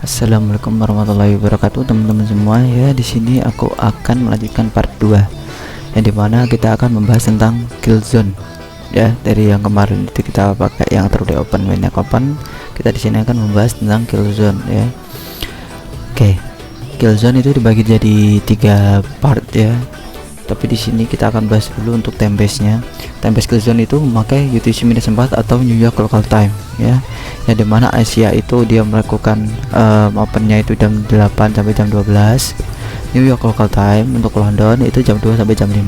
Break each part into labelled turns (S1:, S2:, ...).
S1: Assalamualaikum warahmatullahi wabarakatuh, teman-teman semua. Ya, di sini aku akan melanjutkan part 2 yang dimana kita akan membahas tentang Killzone. Ya, dari yang kemarin itu kita pakai yang terus open banyak open, kita di sini akan membahas tentang Killzone ya. Oke. Killzone itu dibagi jadi 3 part ya. Tapi di sini kita akan bahas dulu untuk time base-nya. Time base Killzone itu memakai UTC-4 atau New York Local Time ya. Yang dimana Asia itu dia melakukan opennya itu jam 8 sampai jam 12. New York Local Time untuk London itu jam 2 sampai jam 5.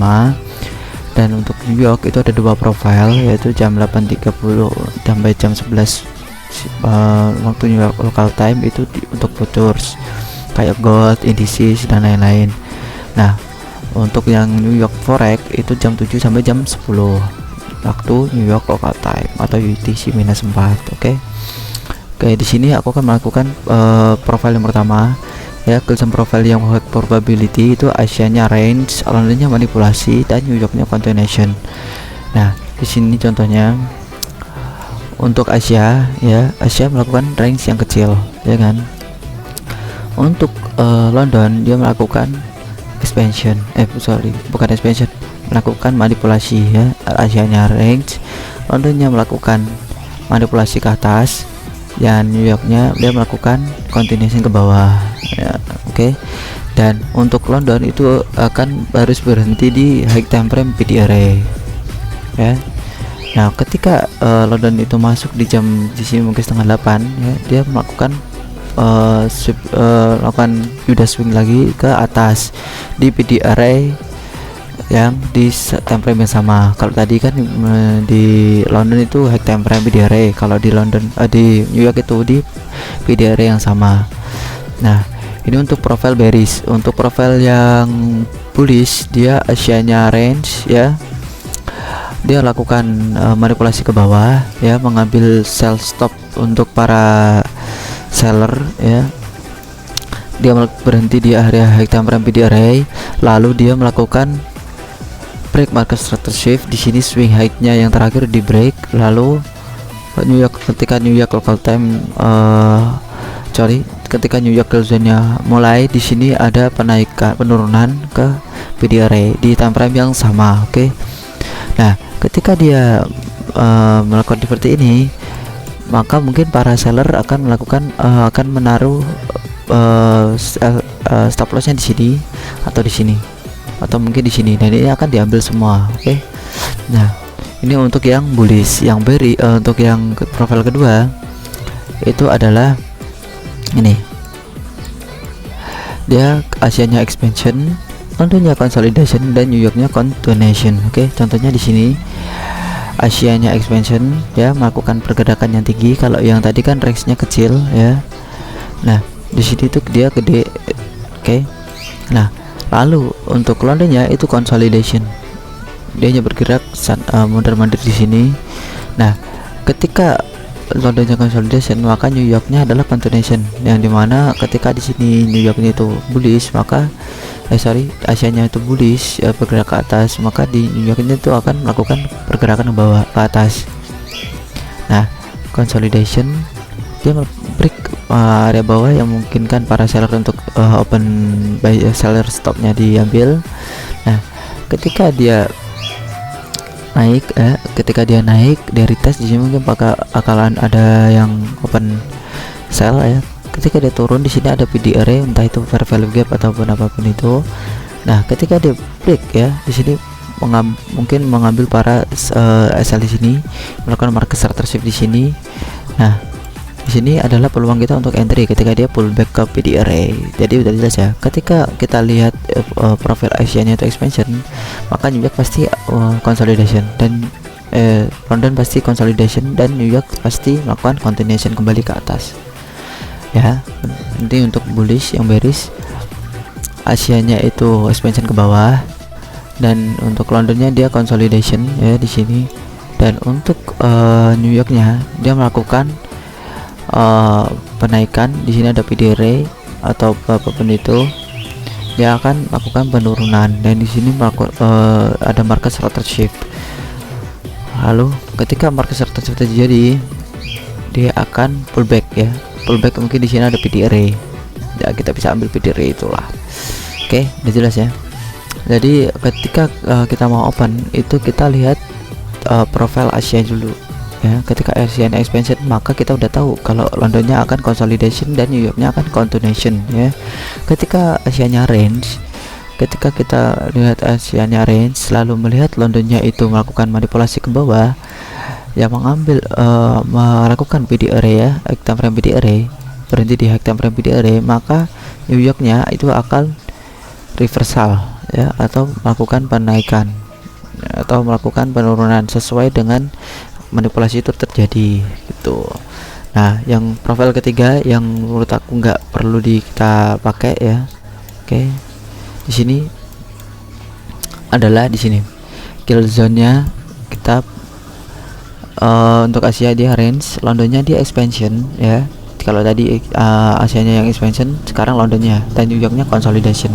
S1: Dan untuk New York itu ada 2 profile, yaitu jam 8.30 sampai jam 11 waktu New York Local Time itu untuk futures kayak gold, indices dan lain-lain. Nah, untuk yang New York Forex itu jam 7 sampai jam 10 waktu New York Local Time atau UTC-4. Oke, di sini aku akan melakukan profile yang pertama ya. Killzone profile yang high probability itu Asianya range, Londonnya manipulasi, dan New Yorknya continuation. Nah, di sini contohnya untuk Asia ya, Asia melakukan range yang kecil ya kan. Untuk London dia melakukan expansion, bukan expansion, melakukan manipulasi ya. Asianya range, Londonnya melakukan manipulasi ke atas, dan New Yorknya dia melakukan continuation ke bawah ya. Oke. Dan untuk London itu akan harus berhenti di high time frame PDRA ya. Nah, ketika London itu masuk di sini mungkin setengah 8 ya, dia melakukan lakukan udah swing lagi ke atas di PD array yang di time frame yang sama. Kalau tadi kan di London itu high time frame PD array, kalau di di New York itu di PD array yang sama. Nah, ini untuk profile bearish. Untuk profile yang bullish dia Asianya range ya, dia lakukan manipulasi ke bawah ya, mengambil sell stop untuk para seller ya. Dia berhenti di area high time frame PD array, lalu dia melakukan break market structure shift. Di sini swing high-nya yang terakhir di break, lalu ketika New York local time ketika New York Killzone-nya mulai, di sini ada penurunan ke PD array di time frame yang sama. Oke. Nah, ketika dia melakukan seperti ini, maka mungkin para seller akan akan menaruh stop lossnya di sini atau di sini atau mungkin di sini, dan ini akan diambil semua. Oke. Nah, ini untuk yang bullish. Yang untuk yang profil kedua itu adalah ini, dia Asianya expansion, Londonnya consolidation, dan New Yorknya continuation. Oke, contohnya di sini Asianya expansion ya, melakukan pergerakan yang tinggi. Kalau yang tadi kan range-nya kecil ya. Nah, di sini tuh dia gede. Oke. Nah, lalu untuk Londonnya itu consolidation, dia hanya bergerak mundur-mandir di sini. Nah, ketika Londonnya consolidation, maka New Yorknya adalah continuation, yang dimana ketika di sini New Yorknya itu bullish, maka Asianya itu bullish ya, bergerak ke atas, maka di New Yorknya itu akan melakukan pergerakan ke bawah ke atas. Nah, consolidation dia break area bawah yang memungkinkan para seller untuk open buy, seller stopnya diambil. Nah, ketika dia naik dari tes di sini mungkin bakalan ada yang open sell ya. Ketika dia turun di sini ada PD array, entah itu fair value gap ataupun apapun itu. Nah, ketika dia break ya, di sini mungkin mengambil para SL di sini, melakukan market structure shift di sini. Nah, di sini adalah peluang kita untuk entry ketika dia pullback ke PD array. Jadi udah jelas ya. Ketika kita lihat profil Asianya itu expansion, maka New York pasti consolidation, dan London pasti consolidation, dan New York pasti melakukan continuation kembali ke atas. Ya, nanti untuk bullish yang bearish Asianya itu expansion ke bawah, dan untuk Londonnya dia consolidation ya di sini, dan untuk New Yorknya dia melakukan penaikan. Di sini ada PD array atau apapun itu, dia akan melakukan penurunan, dan di sini ada market structure shift. Lalu ketika market structure shift terjadi, dia akan pullback ya. pullback mungkin di sini ada PD array ya, kita bisa ambil PD array itulah. Oke, udah jelas ya. Jadi ketika kita mau open itu kita lihat profil Asia dulu ya. Ketika Asian expansion maka kita udah tahu kalau Londonnya akan consolidation dan New Yorknya akan continuation ya. Ketika Asianya range, ketika kita lihat Asianya range lalu melihat Londonnya itu melakukan manipulasi ke bawah yang melakukan PD array ya, high time frame PD array, berhenti di high time frame PD array, maka New Yorknya itu akan reversal ya, atau melakukan penaikan atau melakukan penurunan sesuai dengan manipulasi itu terjadi gitu. Nah, yang profil ketiga yang menurut aku nggak perlu kita pakai ya. Oke, di sini adalah di sini kill zone-nya kita untuk Asia dia range, Londonnya dia expansion ya. Kalau tadi Asianya yang expansion, sekarang Londonnya, dan New Yorknya consolidation.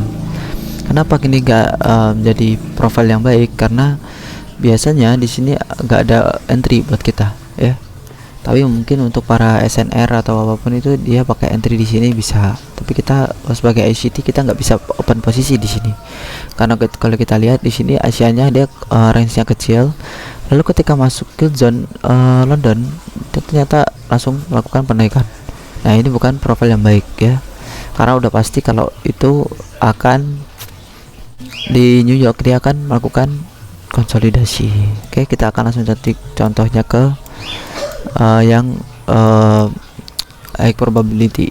S1: Kenapa ini enggak jadi profil yang baik? Karena biasanya di sini enggak ada entry buat kita ya. Tapi mungkin untuk para SNR atau apapun itu dia pakai entry di sini bisa. Tapi kita sebagai ICT kita nggak bisa open posisi di sini. Karena kalau kita lihat di sini Asianya dia range-nya kecil. Lalu ketika masuk ke zone London ternyata langsung melakukan penaikan. Nah, ini bukan profil yang baik ya. Karena udah pasti kalau itu akan di New York dia akan melakukan konsolidasi. Oke, kita akan langsung cantik contohnya ke yang high probability,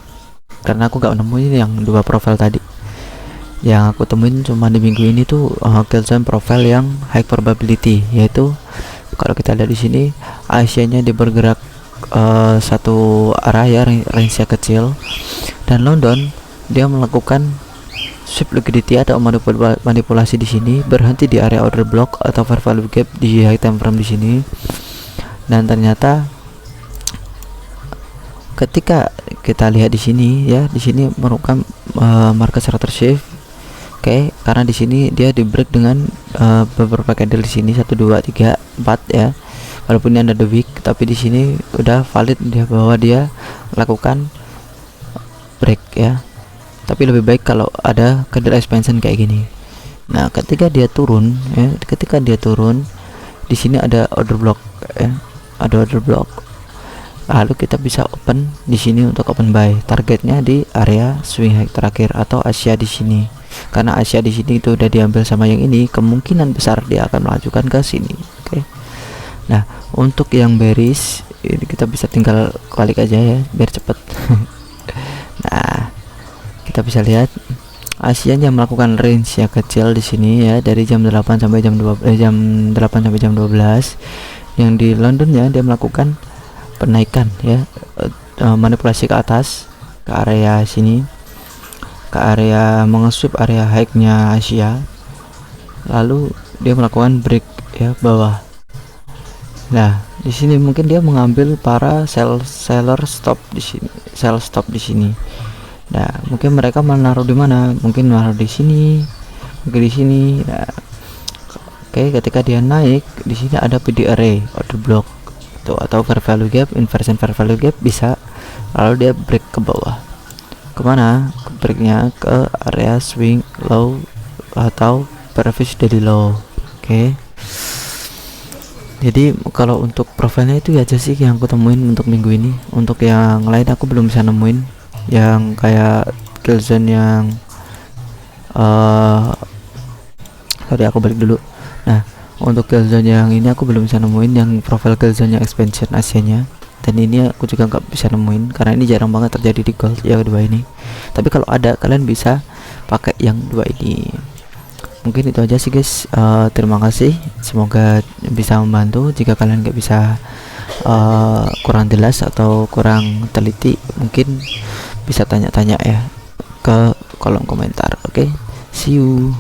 S1: karena aku gak nemuin yang dua profil tadi. Yang aku temuin cuma di minggu ini tuh kill zone profile yang high probability, yaitu kalau kita lihat di sini Asianya dia bergerak satu arah ya, range-nya kecil, dan London dia melakukan sweep liquidity atau manipulasi di sini, berhenti di area order block atau fair value gap di high time frame di sini. Dan ternyata ketika kita lihat di sini ya, di sini merupakan market structure shift. Oke, karena di sini dia di break dengan beberapa candle di sini 1 2 3 4 ya. Walaupun ini ada week, tapi di sini udah valid dia bahwa dia lakukan break ya. Tapi lebih baik kalau ada candle expansion kayak gini. Nah, ketika dia turun ya, ketika dia turun di sini ada order block ya, ada order block. Lalu kita bisa open di sini untuk open buy. Targetnya di area swing high terakhir atau Asia di sini. Karena Asia di sini itu udah diambil sama yang ini, kemungkinan besar dia akan melanjutkan ke sini. Oke. Nah, untuk yang bearish ini kita bisa tinggal klik aja ya biar cepet. Nah, kita bisa lihat Asianya melakukan range yang kecil di sini ya, dari jam 8 sampai jam 12, jam 8 sampai jam 12. Yang di Londonnya dia melakukan penaikan ya, manipulasi ke atas ke area sini, ke area mengesweep area high-nya Asia, lalu dia melakukan break ya bawah. Nah, di sini mungkin dia mengambil para seller stop di sini, sell stop di sini. Nah, mungkin mereka menaruh di mana? Mungkin menaruh di sini, mungkin di sini. Nah, oke, ketika dia naik di sini ada PD array, order block tuh, atau fair value gap, inversion fair value gap bisa. Lalu dia break ke bawah. Kemana? Breaknya ke area swing low atau previous daily low. Oke. Jadi kalau untuk profilnya itu aja sih yang aku temuin untuk minggu ini. Untuk yang lain aku belum bisa nemuin yang kayak kill zone yang sorry aku balik dulu. Nah, untuk kill zone yang ini aku belum bisa nemuin yang profil kill zone yang expansion Asianya, dan ini aku juga nggak bisa nemuin karena ini jarang banget terjadi di gold ya kedua ini. Tapi kalau ada, kalian bisa pakai yang dua ini. Mungkin itu aja sih guys. Terima kasih, semoga bisa membantu. Jika kalian nggak bisa kurang jelas atau kurang teliti, mungkin bisa tanya-tanya ya ke kolom komentar. Oke, see you.